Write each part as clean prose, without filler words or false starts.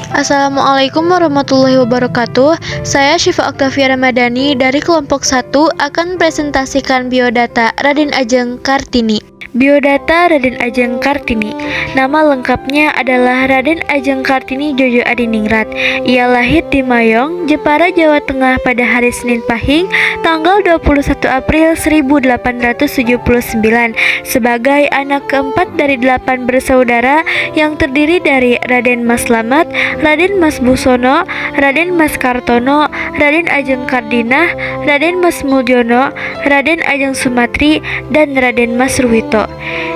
Assalamualaikum warahmatullahi wabarakatuh. Saya Syifa Oktavia Ramadhani dari kelompok 1 akan presentasikan biodata Raden Ajeng Kartini. Biodata Raden Ajeng Kartini. Nama lengkapnya adalah Raden Ajeng Kartini Jojo Adiningrat. Ia lahir di Mayong, Jepara, Jawa Tengah pada hari Senin Pahing, tanggal 21 April 1879 sebagai anak keempat dari 8 bersaudara yang terdiri dari Raden Mas Slamet, Raden Mas Busono, Raden Mas Kartono, Raden Ajeng Kardinah, Raden Mas Muljono, Raden Ajeng Sumatri, dan Raden Mas Ruhito.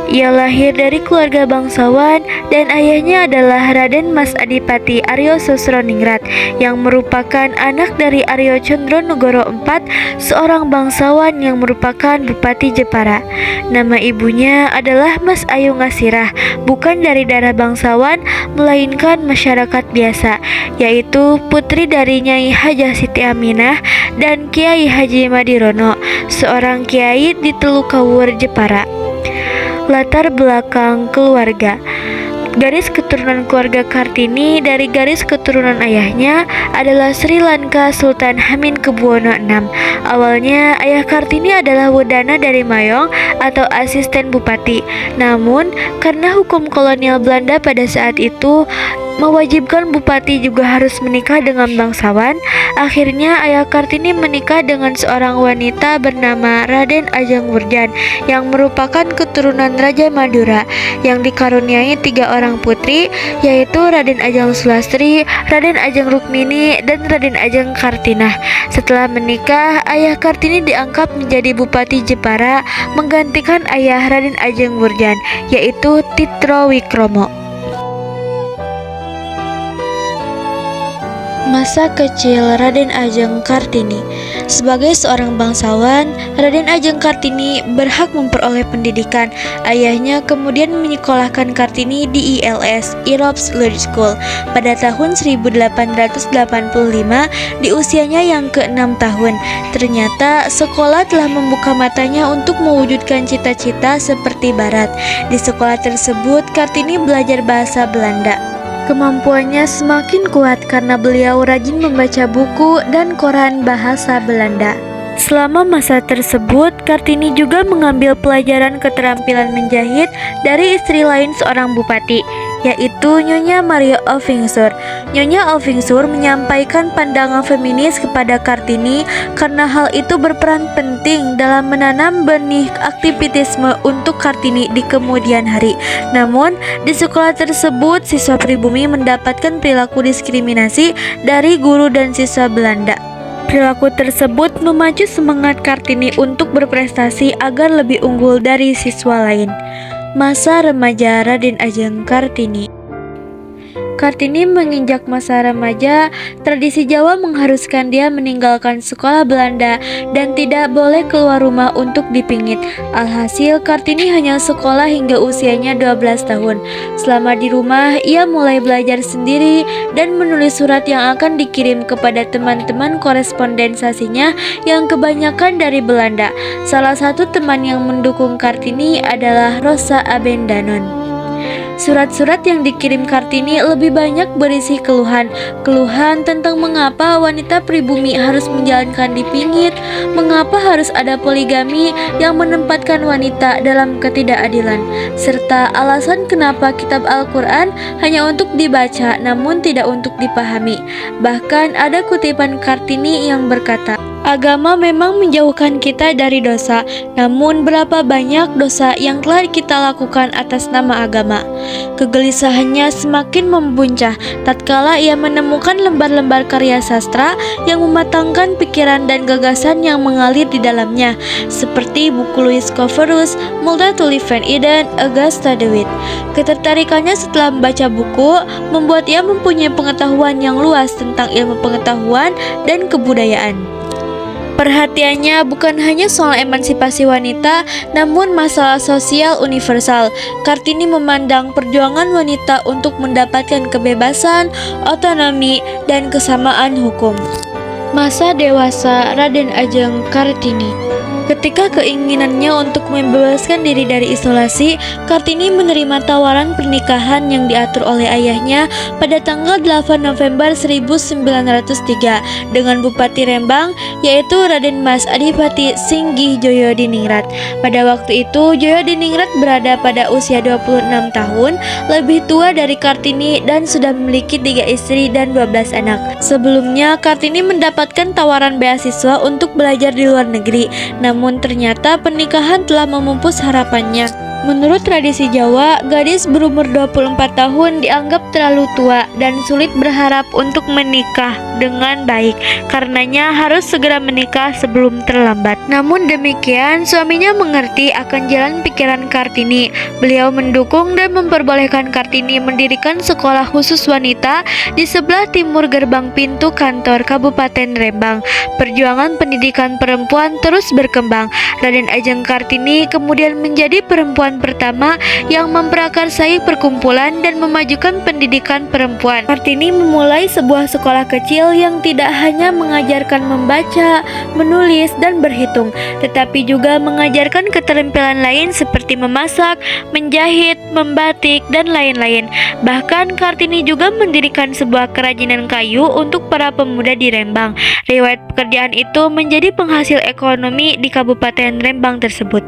Ia lahir dari keluarga bangsawan dan ayahnya adalah Raden Mas Adipati Aryo Sosroningrat yang merupakan anak dari Aryo Condronegoro IV, seorang bangsawan yang merupakan Bupati Jepara. Nama ibunya adalah Mas Ayu Ngasirah, bukan dari darah bangsawan melainkan masyarakat biasa, yaitu putri dari Nyai Hajah Siti Aminah dan Kiai Haji Madirono, seorang kiai di Telukawur, Jepara. Latar belakang keluarga. Garis keturunan keluarga Kartini dari garis keturunan ayahnya adalah Sri Lanka Sultan Hamengkubuwono VI. Awalnya ayah Kartini adalah wedana dari Mayong atau asisten bupati. Namun karena hukum kolonial Belanda pada saat itu mewajibkan bupati juga harus menikah dengan bangsawan, akhirnya ayah Kartini menikah dengan seorang wanita bernama Raden Ajeng Wurjan yang merupakan keturunan Raja Madura yang dikaruniai 3 orang putri, yaitu Raden Ajeng Sulastri, Raden Ajeng Rukmini, dan Raden Ajeng Kartinah. Setelah menikah, ayah Kartini diangkat menjadi Bupati Jepara menggantikan ayah Raden Ajeng Wurjan, yaitu Titro Wikromo. Masa kecil Raden Ajeng Kartini. Sebagai seorang bangsawan, Raden Ajeng Kartini berhak memperoleh pendidikan. Ayahnya kemudian menyekolahkan Kartini di ILS, Europe's Law School, pada tahun 1885 di usianya yang ke-6 tahun. Ternyata sekolah telah membuka matanya untuk mewujudkan cita-cita seperti Barat. Di sekolah tersebut, Kartini belajar bahasa Belanda. Kemampuannya semakin kuat karena beliau rajin membaca buku dan koran bahasa Belanda. Selama masa tersebut, Kartini juga mengambil pelajaran keterampilan menjahit dari istri lain seorang bupati, yaitu Nyonya Maria Ovingsur. Nyonya Ovingsur menyampaikan pandangan feminis kepada Kartini karena hal itu berperan penting dalam menanam benih aktivitisme untuk Kartini di kemudian hari. Namun, di sekolah tersebut siswa pribumi mendapatkan perilaku diskriminasi dari guru dan siswa Belanda. Perilaku tersebut memacu semangat Kartini untuk berprestasi agar lebih unggul dari siswa lain. Masa remaja Raden Ajeng Kartini. Kartini menginjak masa remaja, tradisi Jawa mengharuskan dia meninggalkan sekolah Belanda dan tidak boleh keluar rumah untuk dipingit. Alhasil, Kartini hanya sekolah hingga usianya 12 tahun. Selama di rumah, ia mulai belajar sendiri dan menulis surat yang akan dikirim kepada teman-teman korespondensasinya yang kebanyakan dari Belanda. Salah satu teman yang mendukung Kartini adalah Rosa Abendanon. Surat-surat yang dikirim Kartini lebih banyak berisi keluhan tentang mengapa wanita pribumi harus menjalankan dipingit, mengapa harus ada poligami yang menempatkan wanita dalam ketidakadilan, serta alasan kenapa kitab Al-Quran hanya untuk dibaca namun tidak untuk dipahami. Bahkan ada kutipan Kartini yang berkata, "Agama memang menjauhkan kita dari dosa, namun berapa banyak dosa yang telah kita lakukan atas nama agama." Kegelisahannya semakin membuncah tatkala ia menemukan lembar-lembar karya sastra yang mematangkan pikiran dan gagasan yang mengalir di dalamnya, seperti buku Louis Coverus, Mulder to Live Van Eden, Augusta de Witt. Ketertarikannya setelah membaca buku membuat ia mempunyai pengetahuan yang luas tentang ilmu pengetahuan dan kebudayaan. Perhatiannya bukan hanya soal emansipasi wanita, namun masalah sosial universal. Kartini memandang perjuangan wanita untuk mendapatkan kebebasan, otonomi, dan kesamaan hukum. Masa dewasa Raden Ajeng Kartini. Ketika keinginannya untuk membebaskan diri dari isolasi, Kartini menerima tawaran pernikahan yang diatur oleh ayahnya pada tanggal 8 November 1903 dengan Bupati Rembang, yaitu Raden Mas Adipati Singgih Joyodiningrat. Pada waktu itu, Joyodiningrat berada pada usia 26 tahun, lebih tua dari Kartini dan sudah memiliki 3 istri dan 12 anak. Sebelumnya, Kartini mendapatkan tawaran beasiswa untuk belajar di luar negeri. Namun ternyata pernikahan telah memupus harapannya. Menurut tradisi Jawa, gadis berumur 24 tahun dianggap terlalu tua dan sulit berharap untuk menikah dengan baik. Karenanya harus segera menikah sebelum terlambat. Namun demikian, suaminya mengerti akan jalan pikiran Kartini. Beliau mendukung dan memperbolehkan Kartini mendirikan sekolah khusus wanita di sebelah timur gerbang pintu kantor Kabupaten Rembang. Perjuangan pendidikan perempuan terus berkembang. Raden Ajeng Kartini kemudian menjadi perempuan pertama yang memprakarsai perkumpulan dan memajukan pendidikan perempuan. Kartini memulai sebuah sekolah kecil yang tidak hanya mengajarkan membaca, menulis, dan berhitung, tetapi juga mengajarkan keterampilan lain seperti memasak, menjahit, membatik, dan lain-lain. Bahkan Kartini juga mendirikan sebuah kerajinan kayu untuk para pemuda di Rembang. Riwayat pekerjaan itu menjadi penghasil ekonomi di Kabupaten Rembang tersebut.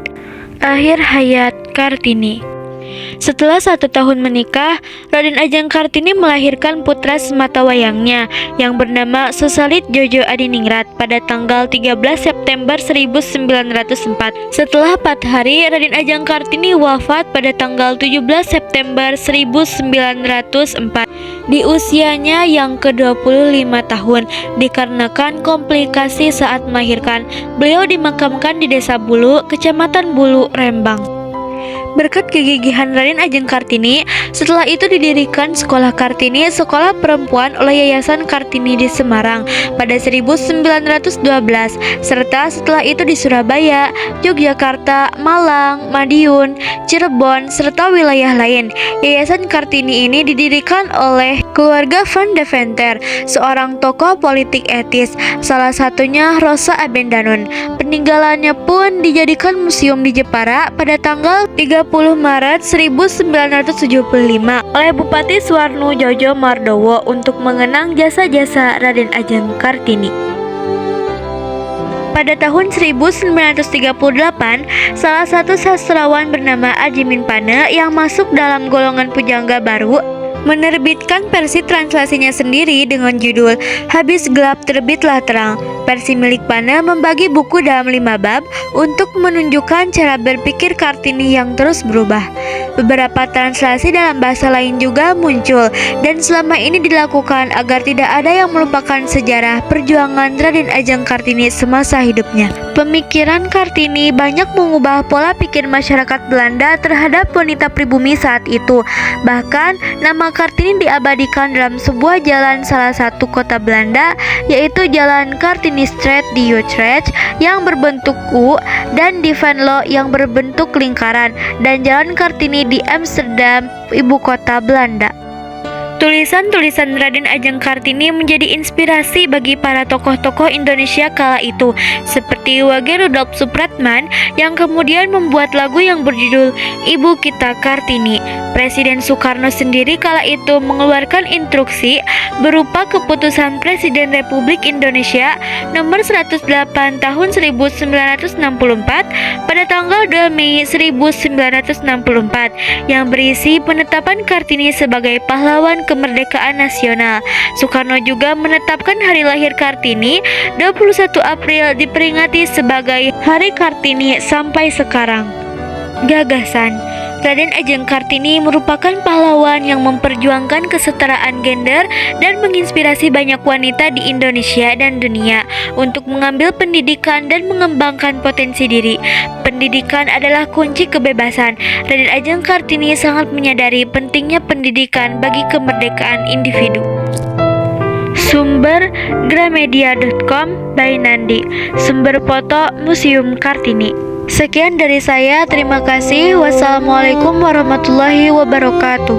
Akhir hayat Kartini. Setelah 1 tahun menikah, Raden Ajeng Kartini melahirkan putra sematawayangnya yang bernama Susalit Jojo Adiningrat pada tanggal 13 September 1904. Setelah 4 hari, Raden Ajeng Kartini wafat pada tanggal 17 September 1904 di usianya yang ke-25 tahun dikarenakan komplikasi saat melahirkan. Beliau dimakamkan di Desa Bulu, Kecamatan Bulu, Rembang. Berkat kegigihan Raden Ajeng Kartini, setelah itu didirikan Sekolah Kartini, sekolah perempuan oleh Yayasan Kartini di Semarang pada 1912, serta setelah itu di Surabaya, Yogyakarta, Malang, Madiun, Cirebon, serta wilayah lain. Yayasan Kartini ini didirikan oleh keluarga Van Deventer, seorang tokoh politik etis, salah satunya Rosa Abendanon. Peninggalannya pun dijadikan museum di Jepara pada tanggal 30 Maret 1975 oleh Bupati Suwarno Jojo Mardowo untuk mengenang jasa-jasa Raden Ajeng Kartini. Pada tahun 1938, salah satu sastrawan bernama Ajimin Pane yang masuk dalam golongan pujangga baru menerbitkan versi translasinya sendiri dengan judul Habis Gelap Terbitlah Terang. Versi milik Pane membagi buku dalam 5 bab untuk menunjukkan cara berpikir Kartini yang terus berubah. Beberapa translasi dalam bahasa lain juga muncul dan selama ini dilakukan agar tidak ada yang melupakan sejarah perjuangan Raden Ajeng Kartini semasa hidupnya. Pemikiran Kartini banyak mengubah pola pikir masyarakat Belanda terhadap wanita pribumi saat itu. Bahkan nama Kartini diabadikan dalam sebuah jalan salah satu kota Belanda, yaitu Jalan Kartini-Straat di Utrecht yang berbentuk U dan di Venlo yang berbentuk lingkaran, dan Jalan Kartini di Amsterdam, ibu kota Belanda. Tulisan-tulisan Raden Ajeng Kartini menjadi inspirasi bagi para tokoh-tokoh Indonesia kala itu, seperti Wage Rudolf Supratman yang kemudian membuat lagu yang berjudul Ibu Kita Kartini. Presiden Soekarno sendiri kala itu mengeluarkan instruksi berupa keputusan Presiden Republik Indonesia nomor 108 tahun 1964 pada tanggal 2 Mei 1964 yang berisi penetapan Kartini sebagai pahlawan kemerdekaan nasional. Soekarno juga menetapkan hari lahir Kartini 21 April diperingati sebagai Hari Kartini sampai sekarang. Gagasan Raden Ajeng Kartini merupakan pahlawan yang memperjuangkan kesetaraan gender dan menginspirasi banyak wanita di Indonesia dan dunia untuk mengambil pendidikan dan mengembangkan potensi diri. Pendidikan adalah kunci kebebasan. Raden Ajeng Kartini sangat menyadari pentingnya pendidikan bagi kemerdekaan individu. Sumber Gramedia.com by Nandi. Sumber foto Museum Kartini. Sekian dari saya, terima kasih. Wassalamualaikum warahmatullahi wabarakatuh.